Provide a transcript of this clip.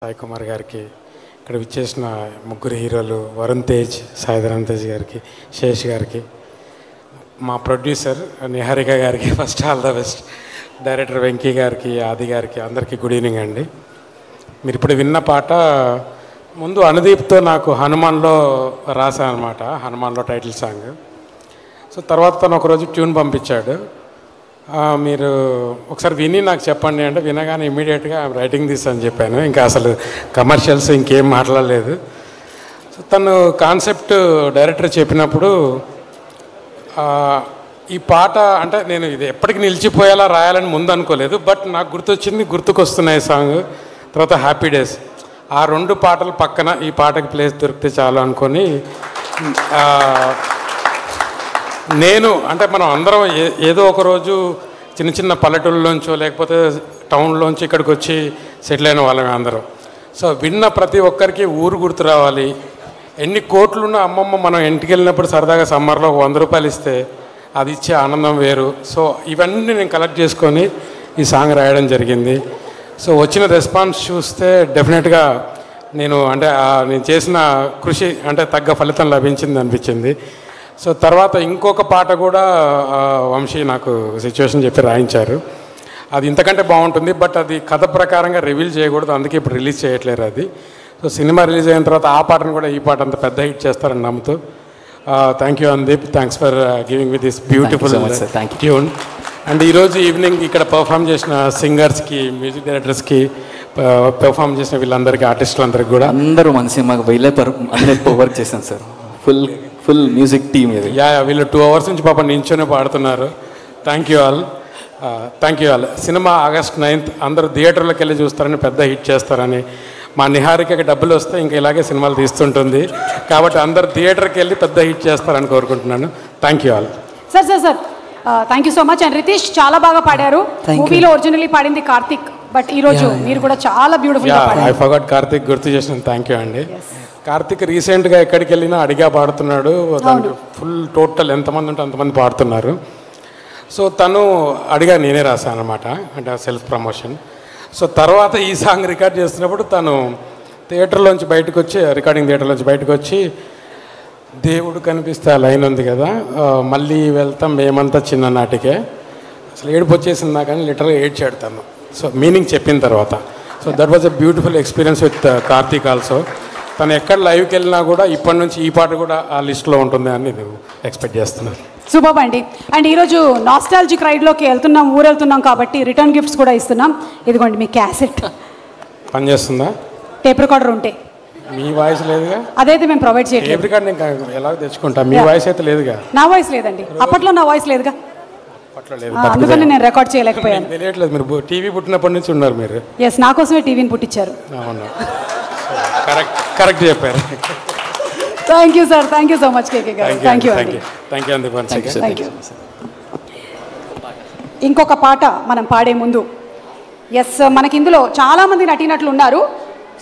సాయి కుమార్ గారికి, ఇక్కడ విచ్చేసిన ముగ్గురు హీరోలు వరుణ్ తేజ్, సాయిధరం తేజ్ గారికి, శేష్ గారికి, మా ప్రొడ్యూసర్ నిహారిక గారికి first all the best, director Venky గారికి, ఆది గారికి, అందరికీ గుడ్ ఈవినింగ్ అండి. మీరు ఇప్పుడు విన్న పాట ముందు అనుదీప్తో నాకు హనుమాన్లో రాశాను అనమాట, హనుమాన్లో టైటిల్ సాంగ్. సో తర్వాత తను ఒకరోజు ట్యూన్ పంపించాడు, మీరు ఒకసారి విని నాకు చెప్పండి అంటే వినగానే ఇమీడియట్గా రైటింగ్ దిస్ అని చెప్పాను. ఇంకా అసలు కమర్షియల్స్ ఇంకేం మాట్లాడలేదు. సో తను కాన్సెప్ట్ డైరెక్టర్ చెప్పినప్పుడు ఈ పాట అంటే నేను ఇది ఎప్పటికి నిలిచిపోయేలా రాయాలని ముందు అనుకోలేదు, బట్ నాకు గుర్తొచ్చింది, గుర్తుకొస్తున్నాయి సాంగ్. తర్వాత హ్యాపీ డేస్, ఆ రెండు పాటలు పక్కన ఈ పాటకి ప్లేస్ దొరికితే చాలు అనుకొని నేను అంటే మనం అందరం ఏదో ఒకరోజు చిన్న చిన్న పల్లెటూళ్ళలోంచో లేకపోతే టౌన్లోంచి ఇక్కడికి వచ్చి సెటిల్ అయిన వాళ్ళమే అందరం. సో విన్న ప్రతి ఒక్కరికి ఊరు గుర్తు రావాలి. ఎన్ని కోట్లున్న అమ్మమ్మ మనం ఇంటికి వెళ్ళినప్పుడు సరదాగా సమ్మర్లో 100 రూపాయలు ఇస్తే అది ఇచ్చే ఆనందం వేరు. సో ఇవన్నీ నేను కలెక్ట్ చేసుకొని ఈ సాంగ్ రాయడం జరిగింది. సో వచ్చిన రెస్పాన్స్ చూస్తే డెఫినెట్గా నేను చేసిన కృషి అంటే తగ్గ ఫలితం లభించింది అనిపించింది. సో తర్వాత ఇంకొక పాట కూడా వంశీ నాకు సిచ్యువేషన్ చెప్పి రాయించారు, అది ఇంతకంటే బాగుంటుంది, బట్ అది కథ ప్రకారంగా రివీల్ చేయకూడదు, అందుకే ఇప్పుడు రిలీజ్ చేయట్లేరు అది. సో సినిమా రిలీజ్ అయిన తర్వాత ఆ పాటను కూడా ఈ పాట అంత పెద్ద హిట్ చేస్తారని నమ్ముతూ thank you Anudeep, thanks for giving me this beautiful tune. And ఈరోజు ఈవినింగ్ ఇక్కడ పర్ఫామ్ చేసిన సింగర్స్కి, మ్యూజిక్ డైరెక్టర్స్కి, పర్ఫామ్ చేసిన వీళ్ళందరికీ, ఆర్టిస్టులందరికీ కూడా అందరూ మన సినిమాకి అందరికీ వర్క్ చేశాను సార్. ఫుల్ మ్యూజిక్ టీమ్ ఇది. వీళ్ళు 2 hours నుంచి పాప నించొని పాడుతున్నారు. Thank you all. Cinema August 9th అందరూ థియేటర్లోకి వెళ్ళి చూస్తారని, పెద్ద హిట్ చేస్తారని, మా నిహారికకి డబ్బులు వస్తే ఇంకా ఇలాగే సినిమాలు తీస్తుంటుంది కాబట్టి అందరు థియేటర్కి వెళ్ళి పెద్ద హిట్ చేస్తారని కోరుకుంటున్నాను. Thank you all. Sir thank you so much. And Ritesh చాలా బాగా పాడారు. మూవీలో ఒరిజినల్లీ పాడింది కార్తిక్, బట్ ఈరోజు మీరు కూడా చాలా బ్యూటిఫుల్ గా పాడారు. ఐ ఫర్గాట్ కార్తిక్, గుర్తు చేసిన థ్యాంక్ యూ అండి. కార్తిక్ రీసెంట్గా ఎక్కడికి వెళ్ళినా అడిగా పాడుతున్నాడు, ఫుల్ టోటల్ ఎంతమంది ఉంటే అంతమంది పాడుతున్నారు. సో తను అడిగా నేనే రాశాను అనమాట, అంటే సెల్ఫ్ ప్రమోషన్. సో తర్వాత ఈ సాంగ్ రికార్డ్ చేస్తున్నప్పుడు తను థియేటర్లోంచి బయటకు వచ్చి, రికార్డింగ్ థియేటర్లోంచి బయటకు వచ్చి, దేవుడు కనిపిస్తే ఆ లైన్ ఉంది కదా, మళ్ళీ వెళ్తాం మేమంతా చిన్ననాటికే, అసలు ఏడుపు వచ్చేసింది నాకు అని లిటరల్గా ఏడ్చాడు తను. సో మీనింగ్ చెప్పిన తర్వాత. So that was a beautiful experience with Karthik also. తను ఎక్కడ లైవ్కి వెళ్ళినా కూడా ఇప్పటి నుంచి ఈ పాట కూడా ఆ లిస్ట్లో ఉంటుంది అని నేను ఎక్స్పెక్ట్ చేస్తున్నాను. సూపర్ అండి. అండ్ ఈరోజు నాస్టాలజిక్ రైడ్లోకి ఊరెళ్తున్నాం కాబట్టి రిటర్న్ గిఫ్ట్స్ కూడా ఇస్తున్నాం. ఇదిగోండి మీ క్యాసెట్. పనిచేస్తుందా? టేప్ రికార్డర్ ఉంటే. మీ వాయిస్ లేదుగా? అదైతే మేము ప్రొవైడ్ చేయలేదు. టేప్ రికార్డ్ నేను ఎలా తెచ్చుకుంటా? మీ వాయిస్ అయితే లేదుగా? నా వాయిస్ లేదండి, అప్పట్లో నా వాయిస్ లేదుగా, అప్పట్లో లేదు, అందుకని నేను రికార్డ్ చేయలేకపోయాను. తెలియట్లేదు, మీరు టీవీ పుట్టినప్పటి నుంచి ఉన్నారు మీరు. ఎస్, నా కోసమే టీవీని పుట్టించారు. అవును, కరెక్ట్ చెప్పారు. Thank you sir, thank you so much KK గారు. థ్యాంక్ యూ అండి. Thank you. ఇంకొక పాట మనం పాడే ముందు, ఎస్ మనకి ఇందులో చాలామంది నటీనటులు ఉన్నారు.